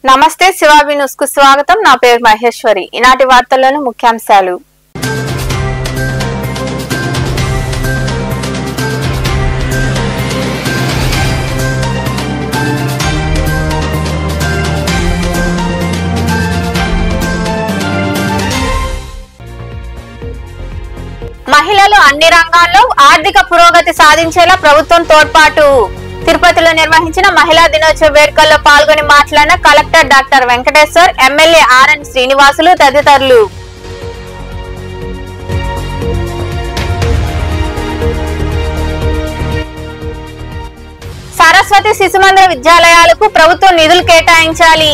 నమస్తే శివాబి న్యూస్ కు స్వాగతం. నా పేరు మహేశ్వరి. ఈనాటి వార్తల్లోని ముఖ్యాంశాలు. మహిళలు అన్ని రంగాల్లో ఆర్థిక పురోగతి సాధించేలా ప్రభుత్వం తోడ్పాటు. తిరుపతిలో నిర్వహించిన మహిళా దినోత్సవ వేడుకల్లో పాల్గొని మాట్లాడిన collector doctor Venkateshwar, MLA RN Srinivasulu తదితరులు. సరస్వతి శిశుమందిర విద్యాలయాలకు ప్రభుత్వం నిధులు కేటాయించాలి.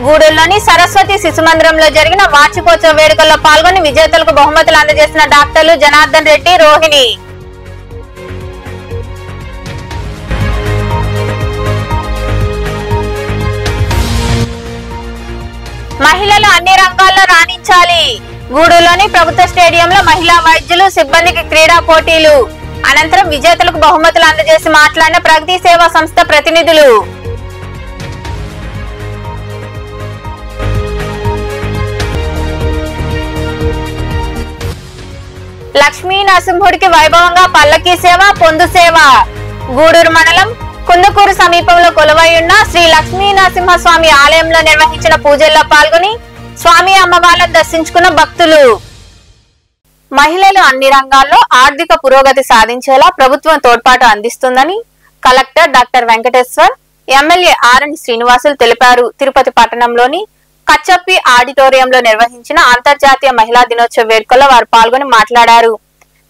గూడూరులోని సరస్వతి శిశుమందిరంలో జరిగిన వార్షికోత్సవ వేడుకల్లో పాల్గొని విజేతలకు బహుమతులు అందజేసిన డాక్టర్లు జనార్దన్ రెడ్డి, రోహిణి. మహిళలు అన్ని రంగాల్లో రాణించాలి. గూడూరులోని ప్రభుత్వ స్టేడియంలో మహిళా వైద్యులు, సిబ్బందికి క్రీడా పోటీలు. అనంతరం విజేతలకు బహుమతులు అందజేసి మాట్లాడిన ప్రగతి సేవా సంస్థ ప్రతినిధులు. లక్ష్మీ నరసింహుడికి వైభవంగా పల్లకీ సేవ, పొందు సేవ. గూడూరు మండలం కుందుకూరు సమీపంలో కొలువైయున్న శ్రీ లక్ష్మీ నరసింహస్వామి ఆలయంలో నిర్వహించిన పూజల్లో పాల్గొని స్వామి అమ్మవార్లను దర్శించుకున్న భక్తులు. మహిళలు అన్ని రంగాల్లో ఆర్థిక పురోగతి సాధించేలా ప్రభుత్వం తోడ్పాటు అందిస్తుందని collector doctor Venkateshwar, MLA RN Srinivasulu తెలిపారు. తిరుపతి పట్టణంలోని కచ్చప్పి ఆడిటోరియంలో నిర్వహించిన అంతర్జాతీయ మహిళా దినోత్సవ వేడుకల్లో వారు పాల్గొని మాట్లాడారు.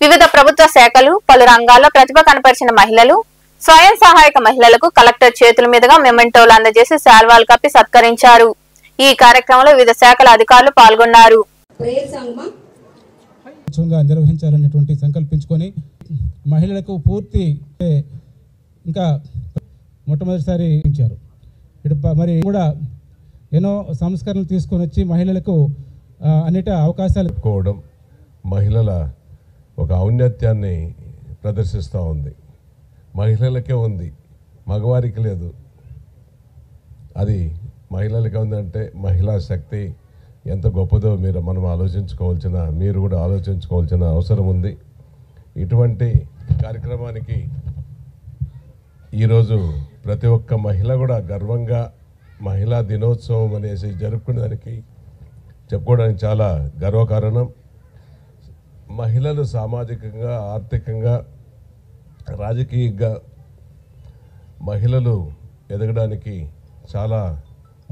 వివిధ ప్రభుత్వ శాఖలు, పలు రంగాల్లో ప్రతిభ కనపరిచిన మహిళలు, స్వయం సహాయక మహిళలకు కలెక్టర్ చేతుల మీదుగా మెమెంటోలు అందజేసి శాల్వాలు కప్పి సత్కరించారు. ఈ కార్యక్రమంలో వివిధ శాఖల అధికారులు పాల్గొన్నారు. నిర్వహించాలనేటువంటి సంకల్పించుకొని మహిళలకు పూర్తి ఇంకా మొట్టమొదటిసారి ఇచ్చారు. ఇటు మరి కూడా ఎన్నో సంస్కరణలు తీసుకొని వచ్చి మహిళలకు అన్నిటి అవకాశాలు కోవడం మహిళల ఒక ఔన్నత్యాన్ని ప్రదర్శిస్తూ ఉంది. మహిళలకే ఉంది, మగవారికి లేదు. అది మహిళలకే ఉందంటే మహిళా శక్తి ఎంత గొప్పదో మీరు కూడా ఆలోచించుకోవాల్సిన అవసరం ఉంది. ఇటువంటి కార్యక్రమానికి ఈరోజు ప్రతి ఒక్క మహిళ కూడా గర్వంగా మహిళా దినోత్సవం అనేసి చెప్పుకోవడానికి చాలా గర్వకారణం. మహిళలు సామాజికంగా, ఆర్థికంగా, రాజకీయంగా మహిళలు ఎదగడానికి చాలా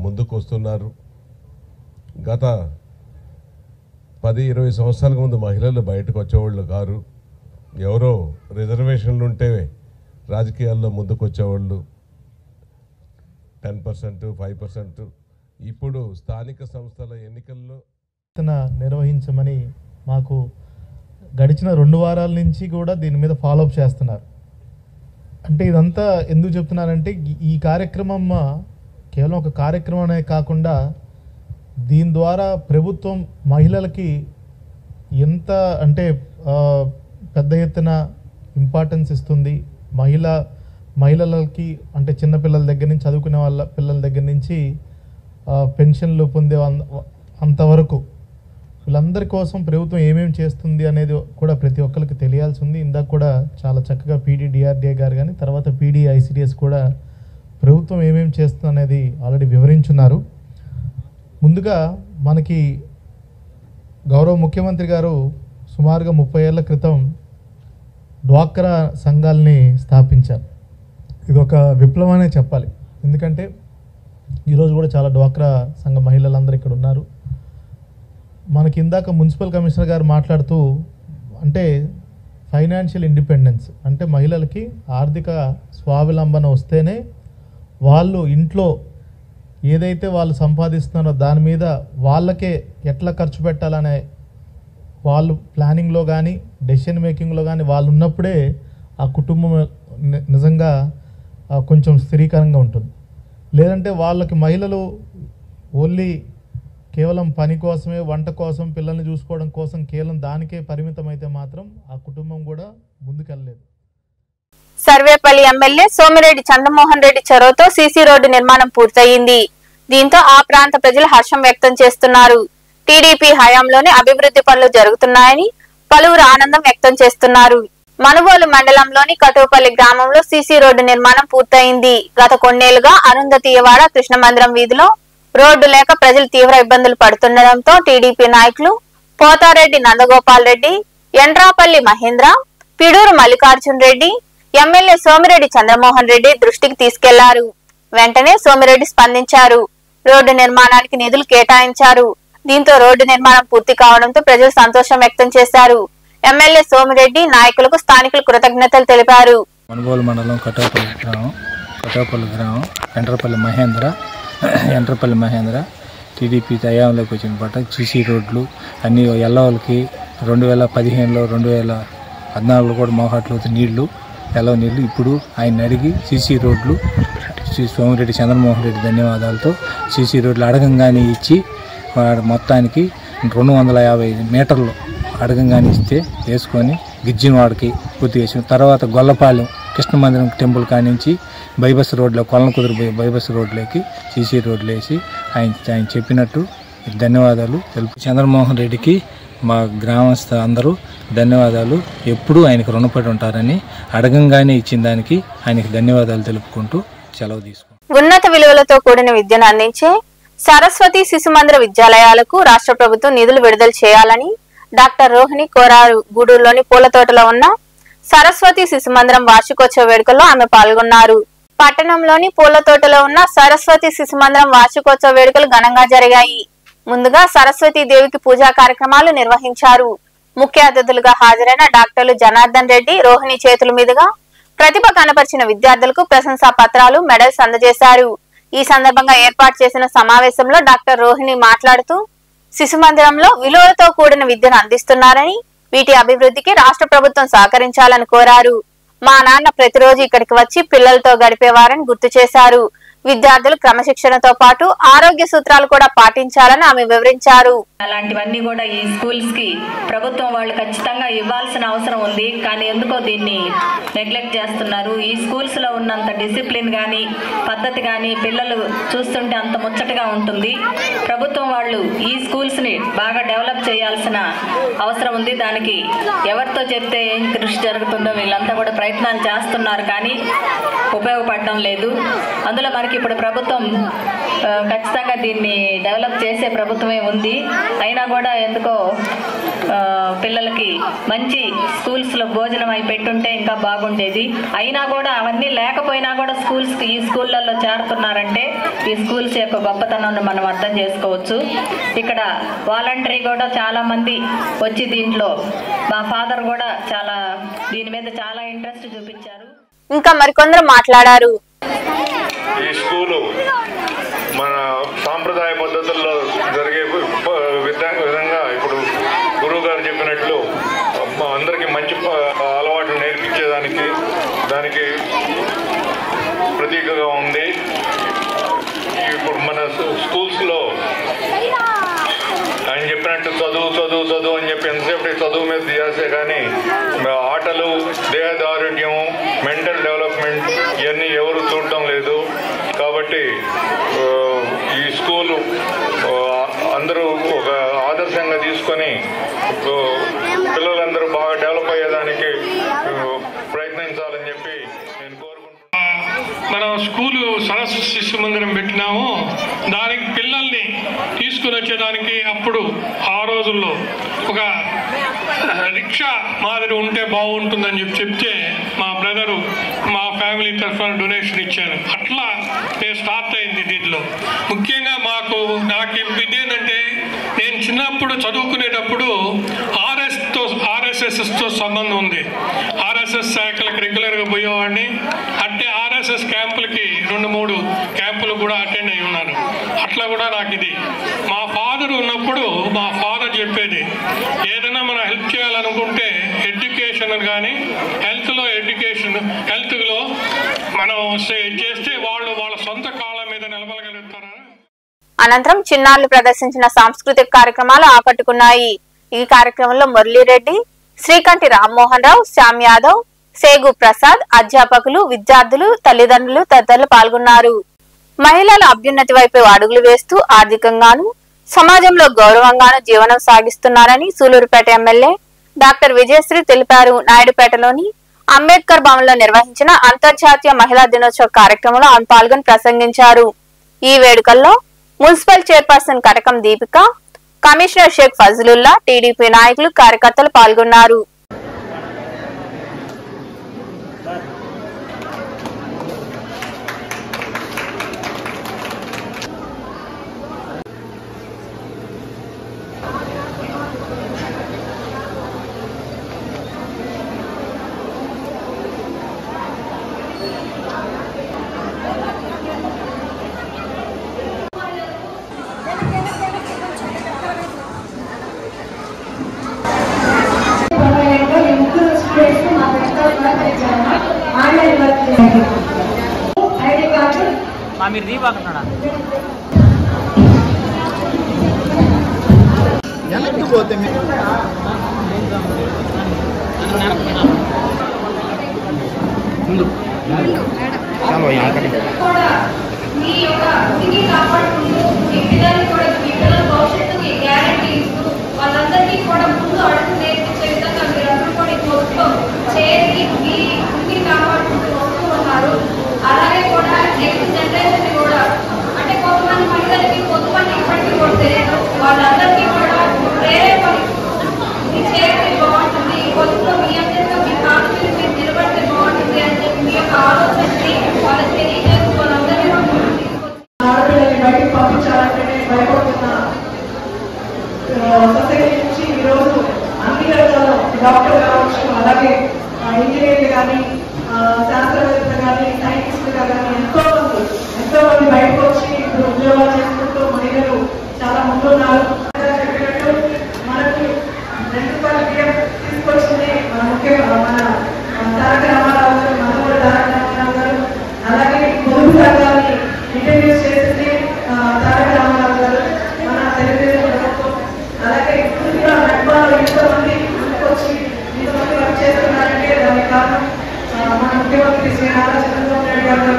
ముందుకు వస్తున్నారు. గత 10-20 సంవత్సరాల ముందు మహిళలు బయటకు వచ్చేవాళ్ళు కారు. ఎవరో రిజర్వేషన్లు ఉంటే రాజకీయాల్లో ముందుకు వచ్చేవాళ్ళు 10%, 5%. ఇప్పుడు స్థానిక సంస్థల ఎన్నికల్లో నిర్వహించమని మాకు గడిచిన 2 వారాల నుంచి కూడా దీని మీద ఫాలోఅప్ చేస్తున్నారు. అంటే ఇదంతా ఎందుకు చెప్తున్నానంటే ఈ కార్యక్రమం కేవలం ఒక కార్యక్రమమే కాకుండా దీని ద్వారా ప్రభుత్వం మహిళలకి ఎంత అంటే పెద్ద ఎత్తున ఇంపార్టెన్స్ ఇస్తుంది. మహిళలకి అంటే చిన్నపిల్లల దగ్గర నుంచి, చదువుకునే పిల్లల దగ్గర నుంచి పెన్షన్లు పొందే అంతవరకు వీళ్ళందరి కోసం ప్రభుత్వం ఏమేమి చేస్తుంది అనేది కూడా ప్రతి ఒక్కరికి తెలియాల్సి ఉంది. ఇందాక కూడా చాలా చక్కగా PDDRDA గారు కానీ తర్వాత PDICDS కూడా ప్రభుత్వం ఏమేమి చేస్తుంది అనేది ఆల్రెడీ వివరించున్నారు. ముందుగా మనకి గౌరవ ముఖ్యమంత్రి గారు సుమారుగా 30 ఏళ్ల క్రితం డ్వాక్రా సంఘాలని స్థాపించారు. ఇది ఒక విప్లవమే చెప్పాలి. ఎందుకంటే ఈరోజు కూడా చాలా డ్వాక్రా సంఘ మహిళలందరూ ఇక్కడ ఉన్నారు. మనకి ఇందాక మున్సిపల్ కమిషనర్ గారు మాట్లాడుతూ అంటే ఫైనాన్షియల్ ఇండిపెండెన్స్ అంటే మహిళలకి ఆర్థిక స్వావలంబన వస్తేనే వాళ్ళు ఇంట్లో ఏదైతే వాళ్ళు సంపాదిస్తున్నారో దాని మీద వాళ్ళకే ఎట్లా ఖర్చు పెట్టాలనే వాళ్ళు ప్లానింగ్లో కానీ డెసిషన్ మేకింగ్లో కానీ వాళ్ళు ఉన్నప్పుడే ఆ కుటుంబం నిజంగా కొంచెం స్థిరీకరంగా ఉంటుంది. లేదంటే వాళ్ళకి మహిళలు ఓన్లీ కేవలం పని కోసమే, వంట కోసం, పిల్లల్ని చూసుకోవడం కోసం కేవలం దానికే పరిమితం అయితే మాత్రం ఆ కుటుంబం కూడా ముందుకెళ్ళలేదు. సర్వేపల్లి ఎమ్మెల్యే సోమిరెడ్డి చంద్రమోహన్ రెడ్డి చొరవతో సీసీ రోడ్డు నిర్మాణం పూర్తయింది. దీంతో ఆ ప్రాంత ప్రజలు హర్షం వ్యక్తం చేస్తున్నారు. టీడీపీ హయాంలోనే అభివృద్ధి పనులు జరుగుతున్నాయని పలువురు ఆనందం వ్యక్తం చేస్తున్నారు. మనుబోలు మండలంలోని కటోపల్లి గ్రామంలో సీసీ రోడ్డు నిర్మాణం పూర్తయింది. గత కొన్నేళ్లుగా అరుంధతీయవాడ కృష్ణమందిరం వీధిలో రోడ్డు లేక ప్రజలు తీవ్ర ఇబ్బందులు పడుతుండటంతో టీడీపీ నాయకులు పోతారెడ్డి నందగోపాల్ రెడ్డి, ఎండ్రాపల్లి మహేంద్ర, పిడూరు మల్లికార్జున్ రెడ్డి, ఎమ్మెల్యే సోమిరెడ్డి చంద్రమోహన్ రెడ్డి దృష్టికి తీసుకెళ్లారు. వెంటనే సోమిరెడ్డి స్పందించారు. రోడ్డు నిర్మాణానికి నిధులు కేటాయించారు. దీంతో రోడ్డు నిర్మాణం పూర్తి కావడంతో ప్రజలు సంతోషం వ్యక్తం చేశారు. ఎమ్మెల్యే సోమిరెడ్డి నాయకులకు స్థానికులు కృతజ్ఞతలు తెలిపారు. మనుబోలు మండలం కటోపల్లి గ్రామం ఎండ్రపల్లి మహేంద్ర టీడీపీ హయాంలోకి వచ్చిన పాట సీసీ రోడ్లు అన్ని ఎల్లవలకి 2015లో 2014లో కూడా మోహాట్లో నీళ్లు ఎల్లవ నీళ్లు. ఇప్పుడు ఆయన అడిగి సీసీ రోడ్లు సోమిరెడ్డి చంద్రమోహన్ రెడ్డి ధన్యవాదాలతో సీసీ రోడ్లు అడగంగానే ఇచ్చి మొత్తానికి 250 మీటర్లు అడగంగానే ఇస్తే వేసుకొని గిజ్జినవాడికి పూర్తి చేసిన తర్వాత గొల్లపాలెం కృష్ణమందిరం టెంపుల్ కానించి బైబస్ రోడ్లో కొలనకుదురు బైబస్ రోడ్లోకి సీసీ రోడ్లు వేసి ఆయన చెప్పినట్టు ధన్యవాదాలు తెలుపు. చంద్రమోహన్ రెడ్డికి మా గ్రామస్థ అందరూ ధన్యవాదాలు, ఎప్పుడూ ఆయనకు రుణపడి ఉంటారని అడగంగానే ఇచ్చిన దానికి ఆయనకి ధన్యవాదాలు తెలుపుకుంటూ సెలవు తీసుకుంటాం. ఉన్నత విలువలతో కూడిన విద్యను అందించే సరస్వతి శిశుమందిర విద్యాలయాలకు రాష్ట్ర ప్రభుత్వం నిధులు విడుదల చేయాలని డాక్టర్ రోహిణి కోరారు. గూడూరులోని పూల తోటలో ఉన్న సరస్వతి శిశుమందిరం వార్షికోత్సవ వేడుకల్లో ఆమె పాల్గొన్నారు. పట్టణంలోని పూల తోటలో ఉన్న సరస్వతి శిశుమందిరం వార్షికోత్సవ వేడుకలు ఘనంగా జరిగాయి. ముందుగా సరస్వతి దేవికి పూజా కార్యక్రమాలు నిర్వహించారు. ముఖ్య అతిథులుగా హాజరైన డాక్టర్లు జనార్దన్ రెడ్డి, రోహిణి చేతుల మీదుగా ప్రతిభ కనపరిచిన విద్యార్థులకు ప్రశంసా పత్రాలు, మెడల్స్ అందజేశారు. ఈ సందర్భంగా ఏర్పాటు చేసిన సమావేశంలో డాక్టర్ రోహిణి మాట్లాడుతూ శిశు మందిరంలో విలువలతో కూడిన విద్యను అందిస్తున్నారని, వీటి అభివృద్ధికి రాష్ట్ర ప్రభుత్వం సహకరించాలని కోరారు. మా నాన్న ప్రతిరోజు ఇక్కడికి వచ్చి పిల్లలతో గడిపేవారని గుర్తు చేశారు. విద్యార్థులు క్రమశిక్షణతో పాటు ఆరోగ్య సూత్రాలు కూడా పాటించాలని ఆమె వివరించారు. అలాంటివన్నీ కూడా ఈ స్కూల్స్ కి ప్రభుత్వం వాళ్ళు ఖచ్చితంగా ఇవ్వాల్సిన అవసరం ఉంది. కానీ ఎందుకో దీన్ని నెగ్లెక్ట్ చేస్తున్నారు. ఈ స్కూల్స్ లో ఉన్నంత డిసిప్లిన్ కానీ పద్ధతి కానీ పిల్లలు చూస్తుంటే అంత ముచ్చటగా ఉంటుంది. ప్రభుత్వం వాళ్ళు ఈ స్కూల్స్ ని బాగా డెవలప్ చేయాల్సిన అవసరం ఉంది. దానికి ఎవరితో చెప్తే ఏం కృషి జరుగుతుందో వీళ్ళంతా కూడా ప్రయత్నాలు చేస్తున్నారు, కానీ ఉపయోగపడడం లేదు. అందులో మనకి ఇప్పుడు ప్రభుత్వం ఖచ్చితంగా దీన్ని డెవలప్ చేసే ప్రభుత్వమే ఉంది. అయినా కూడా ఎందుకో పిల్లలకి మంచి స్కూల్స్లో భోజనం అయి పెట్టుంటే ఇంకా బాగుండేది. అయినా కూడా అవన్నీ లేకపోయినా కూడా ఈ స్కూళ్ళల్లో చేరుతున్నారంటే ఈ స్కూల్స్ యొక్క గొప్పతనాన్ని మనం అర్థం చేసుకోవచ్చు. ఇక్కడ వాలంటరీ కూడా చాలా మంది వచ్చి దీంట్లో మా ఫాదర్ కూడా దీని మీద చాలా ఇంట్రెస్ట్ చూపించారు. ఇంకా మరికొందరు మాట్లాడారు. ఈ స్కూలు మన సాంప్రదాయ పద్ధతుల్లో జరిగే విధంగా ఇప్పుడు గురువు గారు చెప్పినట్లు అందరికీ మంచి అలవాట్లు నేర్పించేదానికి దానికి ప్రతీకగా ఉంది. ఇప్పుడు మన స్కూల్స్లో ఆయన చెప్పినట్టు చదువు అని చెప్పి ఎంతసేపు చదువు మీద చేసే కానీ ఆటలు, దేహదారుఢ్యం, మెంటల్ డెవలప్మెంట్ ఇవన్నీ ఎవరు చూడటం లేదు. కాబట్టి ఈ స్కూలు అందరూ ఒక ఆదర్శంగా తీసుకొని పిల్లలందరూ బాగా డెవలప్ అయ్యేదానికి ప్రయత్నించాలని చెప్పి నేను కోరుకుంటున్నాను. మనం స్కూలు సరస్వతి శిశు మందిరం పెట్టినాము. దానికి పిల్లల్ని తీసుకుని వచ్చేదానికి అప్పుడు ఆ రోజుల్లో ఒక రిక్షా మాదిరి ఉంటే బాగుంటుందని చెప్తే మా బ్రదరు మా ఫ్యామిలీ తరఫున డొనేషన్ ఇచ్చారు. అట్లా నేను స్టార్ట్ అయింది దీంట్లో. ముఖ్యంగా నాకు ఇదేంటంటే నేను చిన్నప్పుడు చదువుకునేటప్పుడు ఆర్ఎస్ఎస్తో సంబంధం ఉంది. ఆర్ఎస్ఎస్ శాఖలకు రెగ్యులర్గా పోయేవాడిని. అంటే ఆర్ఎస్ఎస్ క్యాంపులకి 2-3 క్యాంపులు కూడా అటెండ్ అయి ఉన్నాను. అట్లా కూడా నాకు ఇది మా ఫాదర్ ఉన్నప్పుడు మా ఫాదర్ చెప్పేది, ఏదైనా మనం హెల్ప్ చేయాలనుకుంటే ఎడ్యుకేషన్ కానీ హెల్త్లో మనం చేస్తే వాళ్ళ సొంత కాళ్ళ మీద నిలబడగలుగుతారా. అనంతరం చిన్నారులు ప్రదర్శించిన సాంస్కృతిక కార్యక్రమాలు ఆకట్టుకున్నాయి. ఈ కార్యక్రమంలో మురళీరెడ్డి, శ్రీకంఠి రామ్మోహన్ రావు, శ్యామ్ యాదవ్, సేగు ప్రసాద్, అధ్యాపకులు, విద్యార్థులు, తల్లిదండ్రులు తదితరులు పాల్గొన్నారు. మహిళల అభ్యున్నతి వైపు అడుగులు వేస్తూ ఆర్థికంగాను సమాజంలో గౌరవంగాను జీవనం సాగిస్తున్నారని సూలూరుపేట ఎమ్మెల్యే డాక్టర్ విజయశ్రీ తెలిపారు. నాయుడుపేటలోని అంబేద్కర్ భవన్లో నిర్వహించిన అంతర్జాతీయ మహిళా దినోత్సవ కార్యక్రమంలో ఆమె పాల్గొని ప్రసంగించారు. ఈ వేడుకల్లో మున్సిపల్ చైర్పర్సన్ కటకం దీపిక, కమిషనర్ షేక్ ఫజలుల్లా, టీడీపీ నాయకులు, కార్యకర్తలు పాల్గొన్నారు. మీరు దీపాకున్నాడా పోతే ముందు వాళ్ళందరికీ కూడా ముందు అడుగు నేర్పించే విధంగా మీరందరూ కూడా ఈ ప్రభుత్వం చేసి మీ కాపాడుకుంటూ వస్తూ ఉన్నారు. అలాగే కూడా నెక్స్ట్ జనరేషన్ కూడా అంటే కొంతమంది మహిళలకి కొంతమంది ఇప్పటికీ కూడా తెలియదు. వాళ్ళందరికీ కూడా ప్రేరేపణ మీ చేస్తే బాగుంటుంది, పొద్దులో మీ అందరితో మీ కాలు మీద మీరు నిలబడితే బాగుంటుంది అని చెప్పి మీ యొక్క ఆలోచనని వాళ్ళకి తెలియజేస్తూ వాళ్ళందరినీ ఆడపిల్లల్ని బయటకు పంపించాలంటేనే భయపడుతున్నా సొసైటీ నుంచి ఈరోజు అన్ని రకాల డాక్టర్ కావచ్చు, అలాగే ఇంజనీర్లు కానీ, శాస్త్రవేత్తలు కానీ, సైంటిస్టులు కానీ ఎంతో మంది బయటకు వచ్చి ఇప్పుడు ఉద్యోగాలు చేసుకుంటూ మహిళలు చాలా ముందున్నారు. చెప్పినట్టు మనకు 2 రూపాయల బియ్యం తీసుకొచ్చింది మన మన తారక రామారావు గారు, మనోహర్ తారక రామారావు గారు. అలాగే పొదుపు రంగాన్ని ఇంట్రడ్యూస్ చేసింది తారక రామారావు గారు, మన తెలుగుదేశం ప్రభుత్వం. అలాగే ఇప్పుడు కూడా మెట్బాలో ఎంతమంది ముందుకొచ్చి ఇంతమంది వర్క్ చేస్తున్నారంటే దానికి కారణం మన ముఖ్యమంత్రి శ్రీ నారా చంద్రబాబు నాయుడు గారు.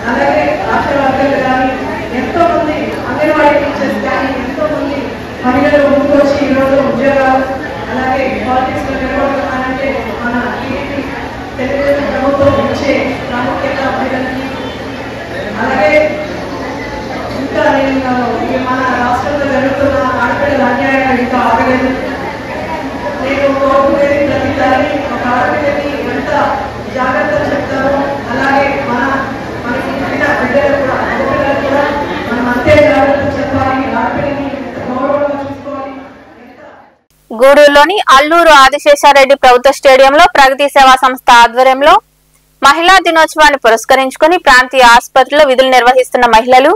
అలాగే రాష్ట్ర వర్గాలు కానీ ఎంతో మంది అంగన్వాడీ టీచర్స్ కానీ ఎంతో మంది మహిళలు ముందుకొచ్చి ఈరోజు ఉద్యోగాలు అలాగే పాలిటిక్స్ లో నిలబడుతున్నారంటే మన టీడీపీ తెలుగుదేశం ప్రభుత్వం ఇచ్చే ప్రాముఖ్యత మహిళలకి. అలాగే ఇంకా మన రాష్ట్రంలో జరుగుతున్న ఆడపిల్లల అన్యాయం ఇంకా ఆగలేదు. నేను కోరుకునేది ప్రతిసారి ఒక ఆడపిల్లకి ఎంత జాగ్రత్తలు చెప్తారో అలాగే మనకి పుట్టిన బిడ్డలు కూడా ఆడపిల్లలు కూడా మనం అంతే జాగ్రత్తలు చెప్పాలి. ఆడపిల్లని గౌరవంగా చూసుకోవాలి. గూడూరులోని అల్లూరు ఆదిశేషారెడ్డి ప్రభుత్వ స్టేడియంలో ప్రగతి సేవా సంస్థ ఆధ్వర్యంలో మహిళా దినోత్సవాన్ని పురస్కరించుకుని ప్రాంతీయ ఆసుపత్రిలో విధులు నిర్వహిస్తున్న మహిళలు,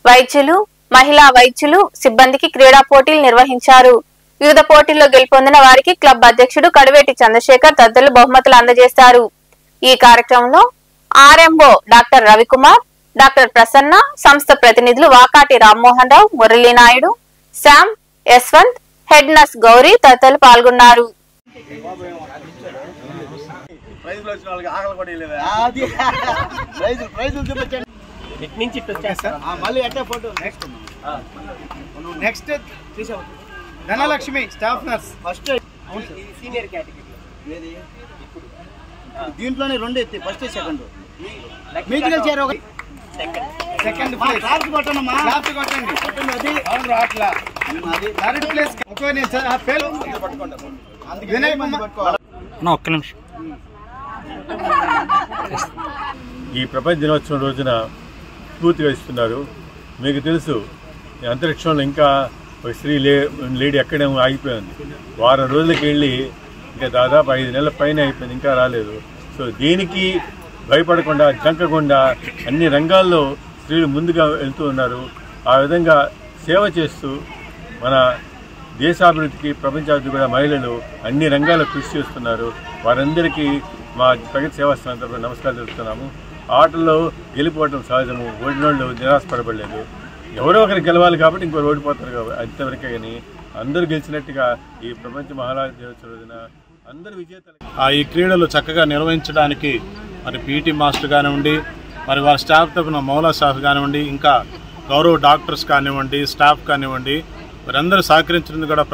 వైద్యులు, మహిళా వైద్యులు సిబ్బందికి క్రీడా పోటీలు నిర్వహించారు. వివిధ పోటీల్లో గెలుపొందిన వారికి క్లబ్ అధ్యక్షుడు కడివేటి చంద్రశేఖర్ తదితరులు బహుమతులు అందజేశారు. ఈ కార్యక్రమంలో RMO doctor Ravikumar, doctor Prasanna, సంస్థ ప్రతినిధులు వాకాటి రామ్మోహన్ రావు, మురళీనాయుడు, శ్యామ్, యశ్వంత్, హెడ్ నర్స్ గౌరీ తదితరులు పాల్గొన్నారు. Next Dhanalakshmi staff nurse first senior category దీంట్లోనే 2 ఎత్తి ఫస్ట్ సెకండ్ మ్యూజికల్ చైర్ ఒక సెకండ్ ప్లేస్ క్లాప్స్ కొట్టండమ్మా క్లాప్స్ కొట్టండి అది అవును రాట్లా అది థర్డ్ ప్లేస్ ఒక్క నేను ఆ పేరు పట్టుకోండి అందుకే వినయ్ పట్టుకోవాలి నా ఒక్క నిమిషం. ఈ ప్రపంచ దినోత్సవం రోజున స్ఫూర్తిగా ఇస్తున్నారు. మీకు తెలుసు అంతరిక్షంలో ఇంకా ఒక లేడీ ఎక్కడే ఆగిపోయింది. వారం రోజులకి వెళ్ళి ఇంకా దాదాపు 5 నెలల పైన అయిపోయింది, ఇంకా రాలేదు. సో దీనికి భయపడకుండా జంకకుండా అన్ని రంగాల్లో స్త్రీలు ముందుగా వెళ్తూ ఉన్నారు. ఆ విధంగా సేవ చేస్తూ మన దేశాభివృద్ధికి ప్రపంచాభివృద్ధి కూడా మహిళలు అన్ని రంగాల్లో కృషి చేస్తున్నారు. వారందరికీ మా ప్రగతి సేవా సంస్థ తరపున నమస్కారాలు తెలుపుతున్నాము. ఆటల్లో గెలిపోవడం సహజము, ఓడినోళ్ళు నిరాశపడబడలేదు. ఎవరో ఒకరు గెలవాలి కాబట్టి ఇంకోరు ఓడిపోతారు కాబట్టి అంతవరకే. కానీ అందరూ గెలిచినట్టుగా ఈ ప్రపంచ మహిళా దినోత్సవం రోజున అందరూ విజేతలు. ఈ క్రీడలు చక్కగా నిర్వహించడానికి మరి పీటీ మాస్టర్ కానివ్వండి, మరి వాళ్ళ స్టాఫ్ తరఫున మౌలా స్టాఫ్ కానివ్వండి, ఇంకా గౌరవ డాక్టర్స్ కానివ్వండి, స్టాఫ్ కానివ్వండి, వారందరూ సహకరించినందుకు కూడా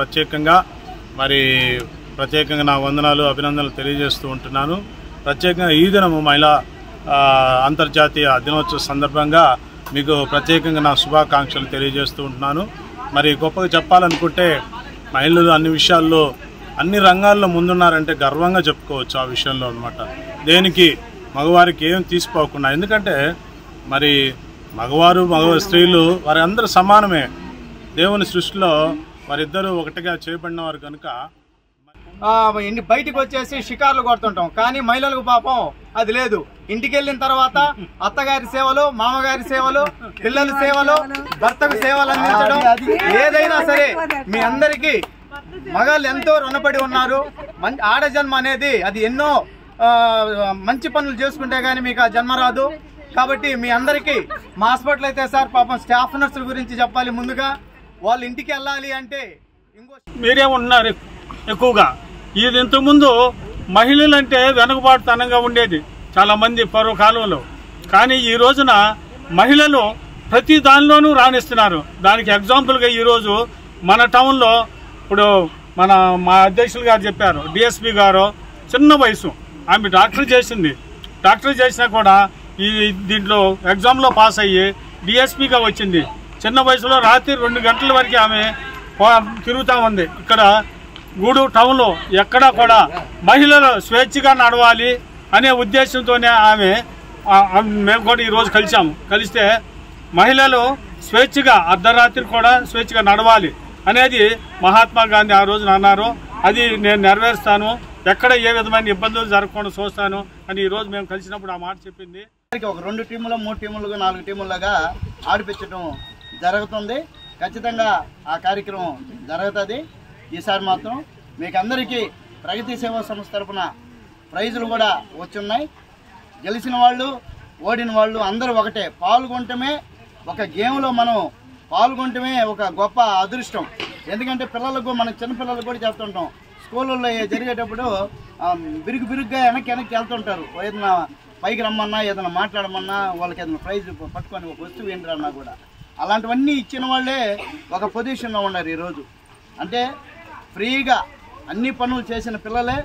ప్రత్యేకంగా నా వందనాలు అభినందనలు తెలియజేస్తూ ఉంటున్నాను. ప్రత్యేకంగా ఈ దినము మహిళా అంతర్జాతీయ దినోత్సవ సందర్భంగా మీకు ప్రత్యేకంగా నా శుభాకాంక్షలు తెలియజేస్తూ ఉంటున్నాను. మరి గొప్పగా చెప్పాలనుకుంటే మహిళలు అన్ని విషయాల్లో అన్ని రంగాల్లో ముందున్నారంటే గర్వంగా చెప్పుకోవచ్చు ఆ విషయంలో అనమాట. దేనికి మగవారికి ఏం తీసుకోకుండా, ఎందుకంటే మరి మగవారు స్త్రీలు వారి అందరూ సమానమే. దేవుని సృష్టిలో వారిద్దరూ ఒకటిగా చేయబడిన వారు కనుక బయటకు వచ్చేసి షికార్లు కొడుతుంటాం, కానీ మహిళలకు పాపం అది లేదు. ఇంటికి వెళ్ళిన తర్వాత అత్తగారి సేవలు, మామగారి సేవలు, పిల్లల సేవలు, భర్తకు సేవలు అందించడం, ఏదైనా సరే మీ అందరికీ మగాళ్ళు ఎంతో రుణపడి ఉన్నారు. ఆడజన్మ అనేది అది ఎన్నో మంచి పనులు చేసుకుంటే కానీ మీకు ఆ జన్మ రాదు. కాబట్టి మీ అందరికీ మా హాస్పిటల్ అయితే సార్ పాపం స్టాఫ్ నర్సుల గురించి చెప్పాలి. ముందుగా వాళ్ళు ఇంటికి వెళ్ళాలి అంటే మీరేముంటున్నారు ఎక్కువగా. ఇది ఇంతకుముందు మహిళలంటే వెనుకబాటుతనంగా ఉండేది చాలామంది పూర్వకాలంలో, కానీ ఈ రోజున మహిళలు ప్రతి దానిలోనూ రాణిస్తున్నారు. దానికి ఎగ్జాంపుల్గా ఈరోజు మన టౌన్లో ఇప్పుడు మా అధ్యక్షులు గారు చెప్పారు, డిఎస్పీ గారు చిన్న వయసు ఆమె డాక్టర్ చేసింది. డాక్టర్ చేసినా కూడా దీంట్లో ఎగ్జామ్లో పాస్ అయ్యి డిఎస్పీగా వచ్చింది. చిన్న వయసులో రాత్రి 2 గంటల వరకు ఆమె తిరుగుతూ ఉంది. ఇక్కడ గూడూరు టౌన్లో ఎక్కడా కూడా మహిళలు స్వేచ్ఛగా నడవాలి అనే ఉద్దేశంతోనే మేము కూడా ఈరోజు కలిస్తే మహిళలు స్వేచ్ఛగా అర్ధరాత్రి కూడా స్వేచ్ఛగా నడవాలి అనేది మహాత్మా గాంధీ ఆ రోజున అన్నారు. అది నేను నెరవేరుస్తాను, ఎక్కడ ఏ విధమైన ఇబ్బందులు జరగకుండా చూస్తాను అని ఈరోజు మేము కలిసినప్పుడు ఆ మాట చెప్పింది. ఒక 2 టీములు 3 టీములుగా 4 టీములుగా ఆడిపించడం జరుగుతుంది. ఖచ్చితంగా ఆ కార్యక్రమం జరుగుతుంది. ఈసారి మాత్రం మీకు అందరికీ ప్రగతి సేవా సంస్థ తరఫున ప్రైజులు కూడా వచ్చున్నాయి. గెలిచిన వాళ్ళు, ఓడిన వాళ్ళు అందరూ ఒకటే. పాల్గొనటమే ఒక గేమ్లో మనం పాల్గొనటమే ఒక గొప్ప అదృష్టం. ఎందుకంటే పిల్లలకు, మన చిన్నపిల్లలకు కూడా చెప్తుంటాం, స్కూళ్ళల్లో జరిగేటప్పుడు బిరుగ్గా వెనక్కి వెళ్తుంటారు. ఏదైనా పైకి రమ్మన్నా, ఏదైనా మాట్లాడమన్నా, వాళ్ళకి ఏదైనా ప్రైజ్ పట్టుకొని ఒక వస్తువు ఏంటన్నా కూడా అలాంటివన్నీ ఇచ్చిన వాళ్ళే ఒక పొజిషన్లో ఉన్నారు ఈరోజు. అంటే ఫ్రీగా అన్ని పనులు చేసిన పిల్లలే,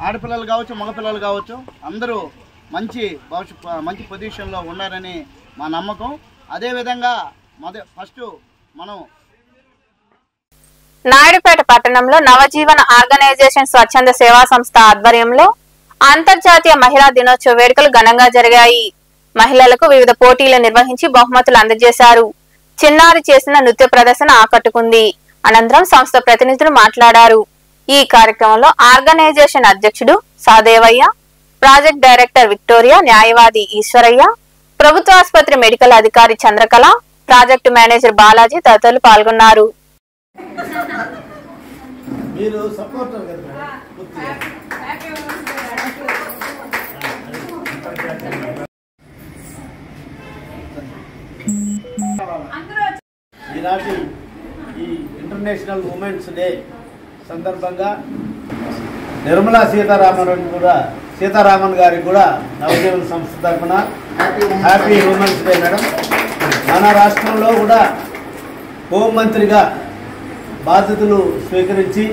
ఆడపిల్లలు కావచ్చు, మగపిల్లలు కావచ్చు, అందరూ మంచి పొజిషన్లో ఉన్నారని మా నమ్మకం. అదేవిధంగా ఫస్ట్ మనం నాయుడుపేట పట్టణంలో నవజీవన ఆర్గనైజేషన్ స్వచ్ఛంద సేవా సంస్థ ఆధ్వర్యంలో అంతర్జాతీయ మహిళా దినోత్సవ వేడుకలు ఘనంగా జరిగాయి. మహిళలకు వివిధ పోటీలు నిర్వహించి బహుమతులు అందజేశారు. చిన్నారి చేసిన నృత్య ప్రదర్శన ఆకట్టుకుంది. అనంతరం సంస్థ ప్రతినిధులు మాట్లాడారు. ఈ కార్యక్రమంలో ఆర్గనైజేషన్ అధ్యక్షుడు సాదేవయ్య, ప్రాజెక్ట్ డైరెక్టర్ విక్టోరియా, న్యాయవాది ఈశ్వరయ్య, ప్రభుత్వ ఆసుపత్రి మెడికల్ అధికారి చంద్రకళ, ప్రాజెక్టు మేనేజర్ బాలాజీ తదితరులు పాల్గొన్నారు. ఈనాటి ఈ ఇంటర్నేషనల్ ఉమెన్స్ డే సందర్భంగా నిర్మలా సీతారామన్ గారికి కూడా నవజీవన సంస్థ తరఫున హ్యాపీ ఉమెన్స్ డే మేడం. మన రాష్ట్రంలో కూడా హోంమంత్రిగా బాధ్యతలు స్వీకరించి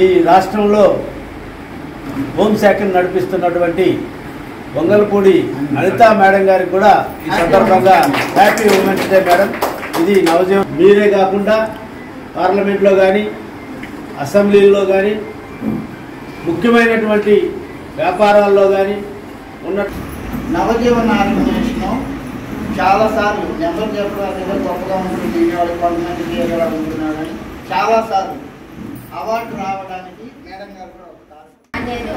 ఈ రాష్ట్రంలో హోంశాఖను నడిపిస్తున్నటువంటి వంగలపూడి అనితా మేడం గారికి కూడా ఈ సందర్భంగా హ్యాపీ ఉమెన్స్ డే మేడం. ఇది నవజీవన్ మీరే కాకుండా పార్లమెంట్లో కానీ, అసెంబ్లీలో కానీ, ముఖ్యమైనటువంటి వ్యాపారాల్లో కానీ ఉన్న నవజీవన ఆర్గనైజేషన్ చాలాసార్లు నెంబర్ చెప్పడం గొప్పగా ఉంటుంది, కొంతమందికి ఎలా ఉంటున్నారని చాలాసార్లు అవార్డు రావడానికి మేడం గారు కూడా అనేది.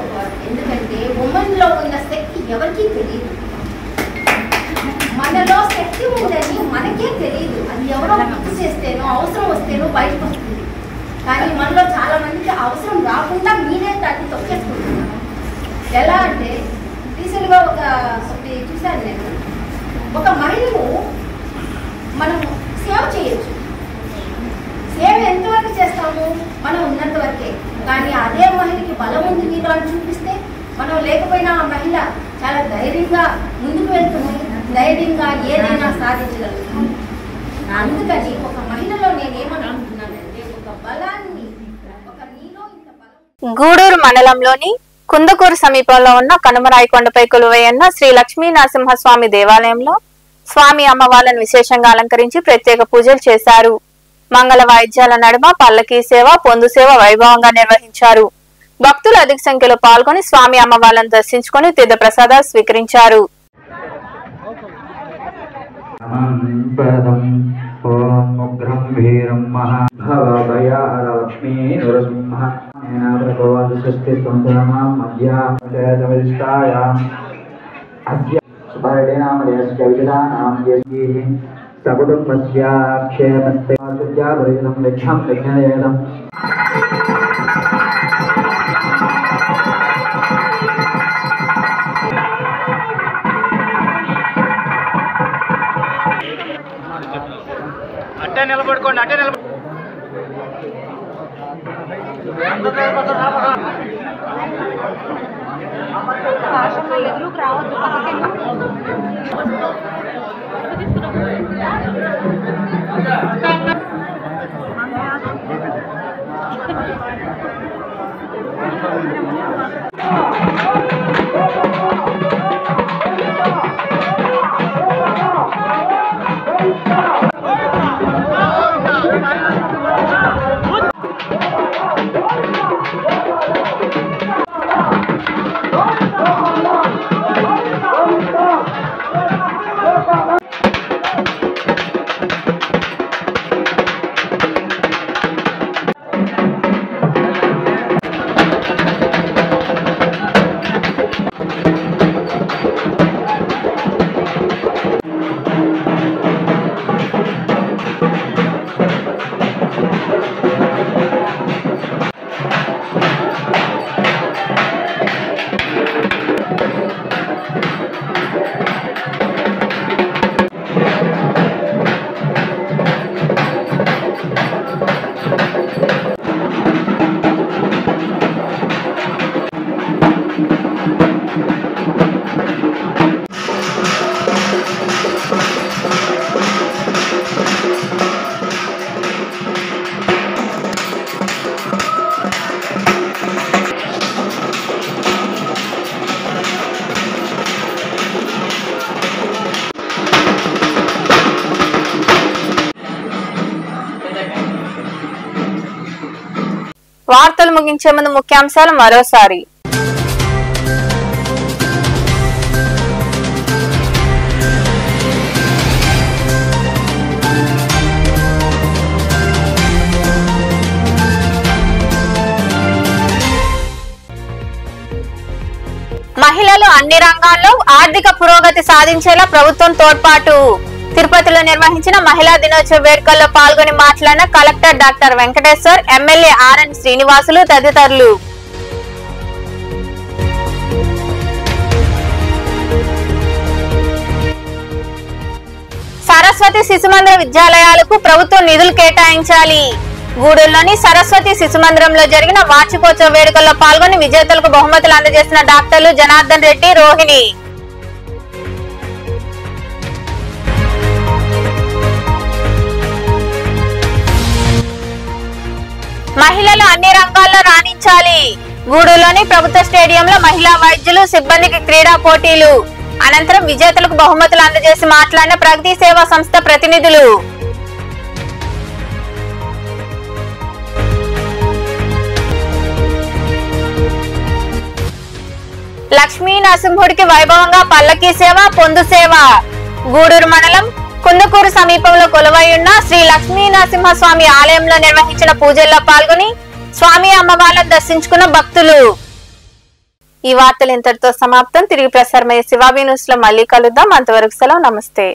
ఎందుకంటే ఉమెన్ లో ఉన్న శక్తి ఎవరికీ తెలియదు. మనలో శక్తి ఉందని మనకే తెలియదు. అది ఎవరో గుర్తు చేస్తేనో, అవసరం వస్తేనో బయటకు వస్తుంది. కానీ మనలో చాలా మందికి అవసరం రాకుండా మీరే దాన్ని తొక్కేసుకుంటున్నాం. ఎలా అంటే రీసెంట్గా ఒకటి చూశాను నేను. ఒక మహిళను మనం సేవ చేయొచ్చు. సేవ ఎంతవరకు చేస్తాము? మనం ఉన్నంత వరకే. కానీ అదే మహిళకి బలం ఉంది మీరు అని చూపిస్తే, మనం లేకపోయినా ఆ మహిళ చాలా ధైర్యంగా ముందుకు వెళ్తున్నాయి, ధైర్యంగా ఏదైనా సాధించగలుగుతాం. అందుకని ఒక మహిళలో నేనేమనుకుంటున్నానంటే ఒక బలాన్ని, ఒక నీలో ఇంత బలం. గూడూరు మండలంలోని కుందకూరు సమీపంలో ఉన్న కనుమరాయికొండపై కొలువైన శ్రీ లక్ష్మీ నరసింహస్వామి దేవాలయంలో స్వామి అమ్మవార్లను విశేషంగా అలంకరించి ప్రత్యేక పూజలు చేశారు. మంగళ వాయిద్యాల నడుమ పల్లకీ సేవ, పొందు సేవ వైభవంగా నిర్వహించారు. భక్తులు అధిక సంఖ్యలో పాల్గొని స్వామి అమ్మవార్లను దర్శించుకుని తీర్థ ప్రసాదాలు స్వీకరించారు. అట్టే నిలబడుకోండి, అట్టే నిలబడి రావద్దు. వార్తలు ముగించే ముందు ముఖ్యాంశాలు మరోసారి. మహిళలు అన్ని రంగాల్లో ఆర్థిక పురోగతి సాధించేలా ప్రభుత్వం తోడ్పాటు. తిరుపతిలో నిర్వహించిన మహిళా దినోత్సవ వేడుకల్లో పాల్గొని మాట్లాడిన collector doctor Venkateshwar, MLA RN Srinivasulu తదితరులు. సరస్వతి శిశుమందిర విద్యాలయాలకు ప్రభుత్వం నిధులు కేటాయించాలి. గూడూరులోని సరస్వతి శిశుమందిరంలో జరిగిన వార్షికోత్సవ వేడుకల్లో పాల్గొని విజేతలకు బహుమతులు అందజేసిన డాక్టర్లు జనార్దన్ రెడ్డి, రోహిణి. మహిళలు అన్ని రంగాల్లో రాణించాలి. గూడూరులోని ప్రభుత్వ స్టేడియంలో మహిళా వైద్యులు, సిబ్బందికి క్రీడా పోటీలు. అనంతరం విజేతలకు బహుమతులు అందజేసి మాట్లాడిన ప్రగతి సేవా సంస్థ ప్రతినిధులు. లక్ష్మీ నరసింహుడికి వైభవంగా పల్లకీ సేవ, పొందు సేవ. గూడూరు మండలం కుందకూరు సమీపంలో కొలువైయున్న శ్రీ లక్ష్మీ నరసింహస్వామి ఆలయంలో నిర్వహించిన పూజల్లో పాల్గొని స్వామి అమ్మవార్లను దర్శించుకున్న భక్తులు. ఈ వార్తలు ఇంతటితో సమాప్తం. తిరిగి ప్రసారమయ్యే శివాబీ న్యూస్ లో మళ్ళీ కలుద్దాం. అంతవరకు సెలవు. నమస్తే.